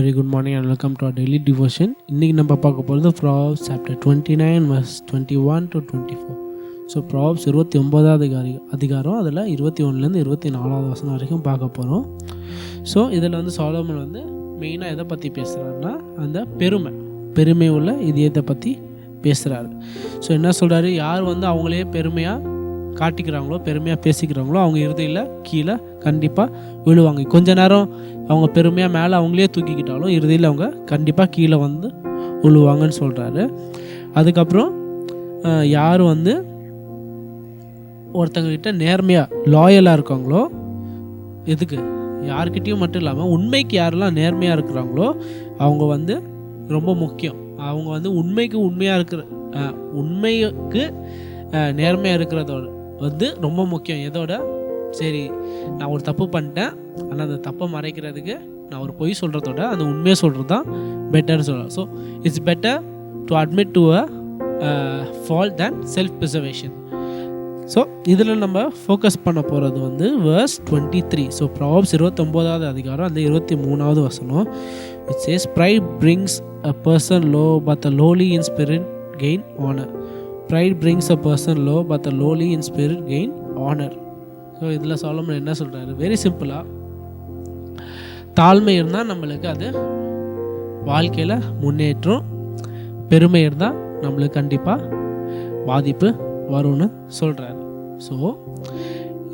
Very good morning and welcome to our daily devotion. இன்னைக்கு நம்ம பார்க்க போகிறது Proverbs chapter 29 verse 21 to 24. So Proverbs 29வது அதிகாரம் அதில் 21லேருந்து 24வது வசனம் வரைக்கும் பார்க்க போகிறோம். ஸோ இதில் வந்து சாலமன் வந்து மெயினாக எதை பற்றி பேசுகிறாருன்னா அந்த பெருமை உள்ள இதயத்தை பற்றி பேசுகிறாரு. ஸோ என்ன சொல்கிறாரு, யார் வந்து அவங்களே பெருமையாக காட்டிக்கிறாங்களோ பெருமையாக பேசிக்கிறாங்களோ அவங்க இறுதியில் கீழே கண்டிப்பாக விழுவாங்க. கொஞ்ச நேரம் அவங்க பெருமையாக மேலே அவங்களே தூக்கிக்கிட்டாலும் இறுதியில் அவங்க கண்டிப்பாக கீழே வந்து விழுவாங்கன்னு சொல்கிறாரு. அதுக்கப்புறம் யார் வந்து ஒருத்தங்கக்கிட்ட நேர்மையாக லாயலாக இருக்காங்களோ, எதுக்கு யார்கிட்டையும் மட்டும் இல்லாமல் உண்மைக்கு யாரெல்லாம் நேர்மையாக இருக்கிறாங்களோ அவங்க வந்து ரொம்ப முக்கியம். அவங்க வந்து உண்மைக்கு நேர்மையாக இருக்கிறதோட வந்து ரொம்ப முக்கியம். எதோட சரி, நான் ஒரு தப்பு பண்ணிட்டேன், ஆனால் அந்த தப்பை மறைக்கிறதுக்கு நான் ஒரு பொய் சொல்கிறதோட அந்த உண்மையை சொல்கிறது தான் பெட்டர்னு சொல்லலாம். So it's better to admit to a fault than self preservation. So இதில் நம்ம ஃபோக்கஸ் பண்ண போகிறது வந்து verse 23. ஸோ Proverbs 29வது அதிகாரம் அந்த 23வது வசனம். It chase, pride brings a person low but the lowly in spirit gain honor. Pride brings a person low but the lowly in spirit gain honor. So இதில் சாலமன் என்ன சொல்கிறாரு, very சிம்பிளாக, தாழ்மை இருந்தால் நம்மளுக்கு அது வாழ்க்கையில் முன்னேற்றம், பெருமை இருந்தால் நம்மளுக்கு கண்டிப்பாக பாதிப்பு வரும்னு சொல்கிறாரு. ஸோ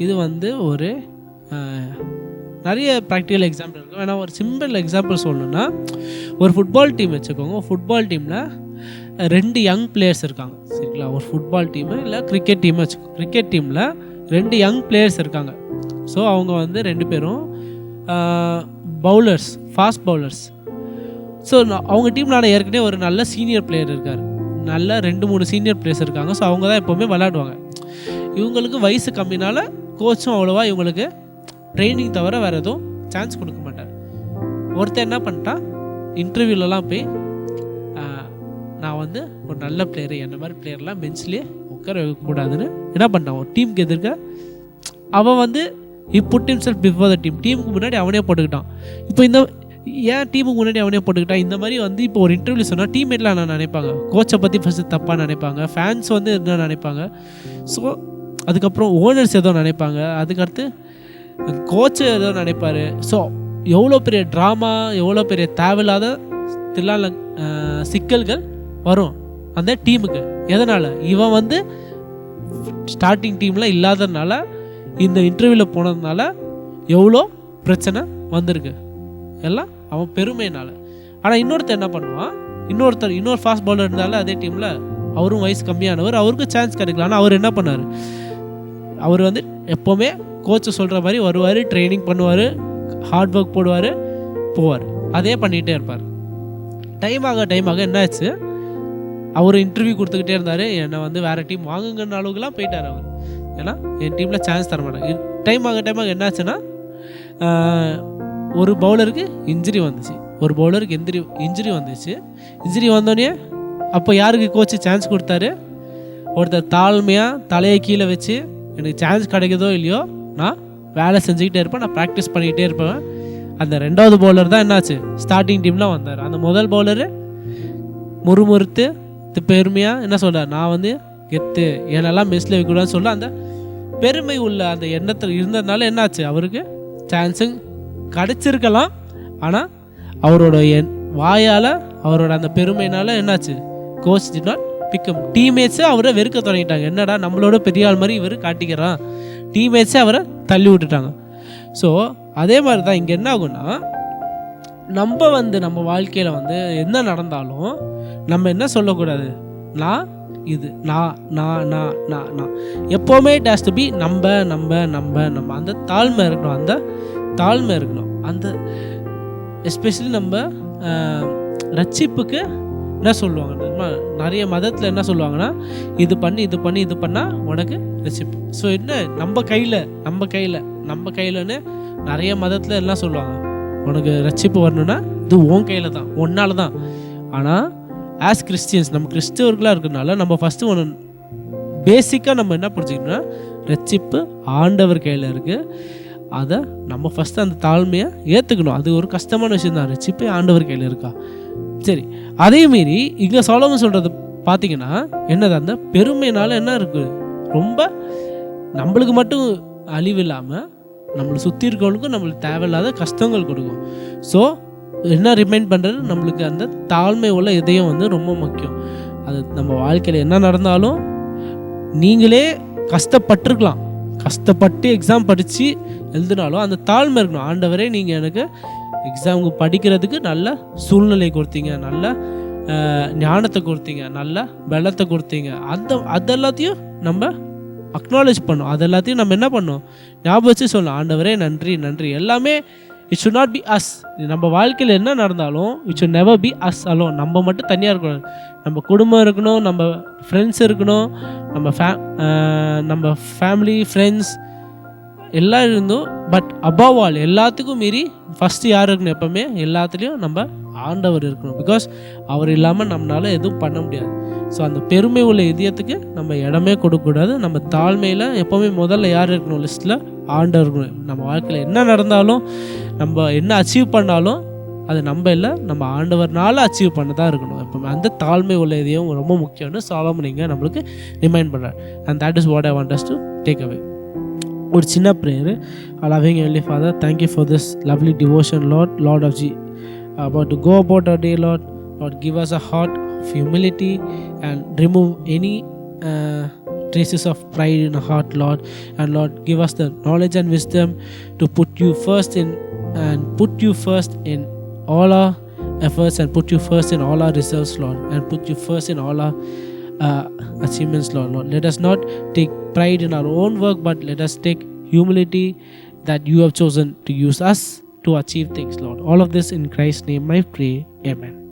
இது வந்து ஒரு நிறைய ப்ராக்டிக்கல் எக்ஸாம்பிள் இருக்கும். வேணா ஒரு சிம்பிள் எக்ஸாம்பிள் சொல்லணுன்னா, ஒரு ஃபுட்பால் டீம் வச்சுக்கோங்க. ஃபுட்பால் டீமில் 2 யங் பிளேயர்ஸ் இருக்காங்க, சரிங்களா? ஒரு ஃபுட்பால் டீமு இல்லை கிரிக்கெட் டீம் வச்சுக்கோங்க. கிரிக்கெட் டீமில் 2 யங் பிளேயர்ஸ் இருக்காங்க. ஸோ அவங்க வந்து 2 பேரும் பவுலர்ஸ், ஃபாஸ்ட் பவுலர்ஸ். ஸோ அவங்க டீமில் ஏற்கனவே ஒரு நல்ல சீனியர் பிளேயர் இருக்கார், நல்ல 2-3 சீனியர் பிளேயர்ஸ் இருக்காங்க. ஸோ அவங்க தான் எப்போவுமே விளையாடுவாங்க. இவங்களுக்கு வயசு கம்மினால கோச்சும் அவ்வளோவா இவங்களுக்கு ட்ரைனிங் தவிர வேறு எதுவும் சான்ஸ் கொடுக்க மாட்டார். ஒருத்தர் என்ன பண்ணிட்டான், இன்டர்வியூலலாம் போய் நான் வந்து ஒரு நல்ல பிளேயர், என்ன மாதிரி பிளேயர்லாம் பெஞ்ச்லேயே உட்கார வைக்கக்கூடாதுன்னு என்ன பண்ணிட்டான், ஒரு டீமுக்கு எதிர்க்க அவன் வந்து put himself before the team, டீமுக்கு முன்னாடி அவனே போட்டுக்கிட்டான். இப்போ இந்த ஏன் டீமுக்கு முன்னாடி அவனே போட்டுக்கிட்டான், இந்த மாதிரி வந்து இப்போ ஒரு இன்டர்வியூ சொன்னால் டீம்மேட்லாம் என்ன நினைப்பாங்க, கோச்சை பற்றி ஃபஸ்ட்டு தப்பாக நினைப்பாங்க, ஃபேன்ஸ் வந்து என்ன நினைப்பாங்க, ஸோ அதுக்கப்புறம் ஓனர்ஸ் ஏதோ நினைப்பாங்க, அதுக்கடுத்து கோச்சு ஏதோ நினைப்பார். ஸோ எவ்வளோ பெரிய ட்ராமா, எவ்வளோ பெரிய தேவையில்லாத சிக்கல்கள் வரும் அந்த டீமுக்கு. எதனால், இவன் வந்து ஸ்டார்டிங் டீமில் இல்லாததுனால, இந்த இன்டர்வியூவில் போனதுனால எவ்வளோ பிரச்சனை வந்திருக்கு, எல்லாம் அவன் பெருமையினால். ஆனால் இன்னொருத்தர் என்ன பண்ணுவான், இன்னொரு ஃபாஸ்ட் பவுலர் இருந்தாலும் அதே டீமில், அவரும் வயசு கம்மியானவர், அவருக்கு சான்ஸ் கிடைக்கல. ஆனால் அவர் என்ன பண்ணார், அவர் வந்து எப்போவுமே கோச்சு சொல்கிற மாதிரி வருவார், ட்ரைனிங் பண்ணுவார், ஹார்ட் ஒர்க் போடுவார், போவார், அதே பண்ணிகிட்டே இருப்பார். டைம் ஆக என்னாச்சு, அவர் இன்டர்வியூ கொடுத்துக்கிட்டே இருந்தார், என்னை வந்து வேறு டீம் வாங்குங்கன்ற அளவுக்குலாம் போயிட்டார் அவர். ஏன்னா என் டீமில் சான்ஸ் தர மாட்டாங்க. டைம் ஆக என்னாச்சுன்னா, ஒரு பவுலருக்கு இன்ஜுரி வந்துச்சு, இன்ஜுரி வந்தோடனே அப்போ யாருக்கு கோச்சு சான்ஸ் கொடுத்தாரு, ஒருத்தர் தாழ்மையாக தலையை கீழே வச்சு, எனக்கு சான்ஸ் கிடைக்குதோ இல்லையோ நான் வேலை செஞ்சுக்கிட்டே இருப்பேன், நான் ப்ராக்டிஸ் பண்ணிக்கிட்டே இருப்பேன். அந்த 2வது பவுலர் தான் என்னாச்சு, ஸ்டார்டிங் டீமில் வந்தார். அந்த முதல் பவுலரு முறுமுறுத்து பெருமையாக என்ன சொல்கிறார், நான் வந்து கெத்து, என்னெல்லாம் மிஸ்ல வைக்கூடாதுன்னு சொல்ல, அந்த பெருமை உள்ள அந்த எண்ணத்தில் இருந்ததுனால என்னாச்சு, அவருக்கு சான்ஸும் கிடச்சிருக்கலாம். ஆனால் அவரோட வாயால், அவரோட அந்த பெருமையினால் என்னாச்சு, கோச் டிட் நாட் பிக்கம். டீம்மேட்ஸே அவரை வெறுக்க தொடங்கிட்டாங்க. என்னடா நம்மளோட பெரிய ஆள் மாதிரி இவர் காட்டிக்கிறான், டீம்மேட்ஸே அவரை தள்ளி விட்டுட்டாங்க. ஸோ அதே மாதிரி தான் இங்கே என்ன ஆகுன்னா, நம்ம வாழ்க்கையில் வந்து என்ன நடந்தாலும் நம்ம என்ன சொல்லக்கூடாது, நான் எப்போவுமே இட் ஹேஸ் டு பி நம்ம அந்த தாழ்மை இருக்கணும். அந்த எஸ்பெஷலி நம்ம ரட்சிப்புக்கு என்ன சொல்லுவாங்க, நிறைய மதத்தில் என்ன சொல்லுவாங்கன்னா, இது பண்ணால் உனக்கு ரட்சிப்பு. ஸோ என்ன நம்ம கையிலன்னு நிறைய மதத்தில் எல்லாம் சொல்லுவாங்க, உனக்கு ரட்சிப்பு வரணும்னா இது உன் கையில் தான், ஒன்றால் தான். ஆனால் ஆஸ் கிறிஸ்டியன்ஸ், நம்ம கிறிஸ்தவர்களாக இருக்கிறதுனால நம்ம ஃபஸ்ட்டு ஒன்று பேசிக்காக நம்ம என்ன புரிஞ்சுக்கணும்னா, ரட்சிப்பு ஆண்டவர் கையில் இருக்குது. அதை நம்ம ஃபஸ்ட்டு அந்த தாழ்மையை ஏற்றுக்கணும். அது ஒரு கஷ்டமான விஷயம் தான். ரட்சிப்பே ஆண்டவர் கையில் இருக்கா. சரி, அதே மீறி இங்கே சாலமன் சொல்கிறது பார்த்தீங்கன்னா என்னது, அந்த பெருமையினால் என்ன இருக்குது, ரொம்ப நம்மளுக்கு மட்டும் அழிவு இல்லாமல் நம்மளை சுற்றி இருக்கவங்களுக்கும் நம்மளுக்கு தேவையில்லாத கஷ்டங்கள் கொடுக்கும். ஸோ என்ன ரிமைண்ட் பண்ணுறது, நம்மளுக்கு அந்த தாழ்மை உள்ள இதயம் வந்து ரொம்ப முக்கியம். அது நம்ம வாழ்க்கையில் என்ன நடந்தாலும் நீங்களே கஷ்டப்பட்டிருக்கலாம், கஷ்டப்பட்டு எக்ஸாம் படித்து எழுதினாலும் அந்த தாழ்மை இருக்கணும். ஆண்டவரே நீங்கள் எனக்கு எக்ஸாமுக்கு படிக்கிறதுக்கு நல்ல சூழ்நிலை கொடுத்தீங்க, நல்ல ஞானத்தை கொடுத்தீங்க, நல்ல பலத்தை கொடுத்தீங்க, அதெல்லாத்தையும் நம்ம அக்னாலேஜ் பண்ணோம். அது எல்லாத்தையும் நம்ம என்ன பண்ணோம், ஞாபகம் வச்சு சொல்லணும், ஆண்டவரே நன்றி நன்றி. எல்லாமே it should not be us. நம்ம வாழ்க்கையில் என்ன நடந்தாலும் it should never be us alone. நம்ம மட்டும் தனியாக இருக்கணும். நம்ம குடும்பம் இருக்கணும், நம்ம ஃப்ரெண்ட்ஸ் இருக்கணும், நம்ம ஃபேமிலி ஃப்ரெண்ட்ஸ் எல்லாம் இருந்தோம். பட் அபவ் ஆல் எல்லாத்துக்கும் மீறி ஃபஸ்ட்டு யார் இருக்கணும், எப்போவுமே எல்லாத்துலேயும் நம்ம ஆண்டவர் இருக்கணும். பிகாஸ் அவர் இல்லாமல் நம்மளால் எதுவும் பண்ண முடியாது. ஸோ அந்த பெருமை உள்ள இதயத்துக்கு நம்ம இடமே கொடுக்கக்கூடாது. நம்ம தாழ்மையில் எப்போவுமே முதல்ல யார் இருக்கணும் லிஸ்ட்டில், ஆண்டவர் இருக்கணும். நம்ம வாழ்க்கையில் என்ன நடந்தாலும், நம்ம என்ன அச்சீவ் பண்ணாலும் அது நம்ம இல்லை, நம்ம ஆண்டவர்னால அச்சீவ் பண்ண தான் இருக்கணும். எப்போவுமே அந்த தாழ்மை உள்ள இதயம் ரொம்ப முக்கியம்னு சாலமன் இங்கே நம்மளுக்கு ரிமைண்ட் பண்ணுறார். And that is what I want us to take away. ஒரு சின்ன prayer. Loving heavenly father, thank you for this lovely devotion lord of G about to go about our day, Lord, give us a heart of humility and remove any traces of pride in our heart, Lord. And Lord, give us the knowledge and wisdom to put you first in all our efforts, and put you first in all our results, Lord, and put you first in all our achievements, Lord. Let us not take pride in our own work, but let us take humility that you have chosen to use us to achieve things, Lord. All of this in Christ's name I pray. Amen.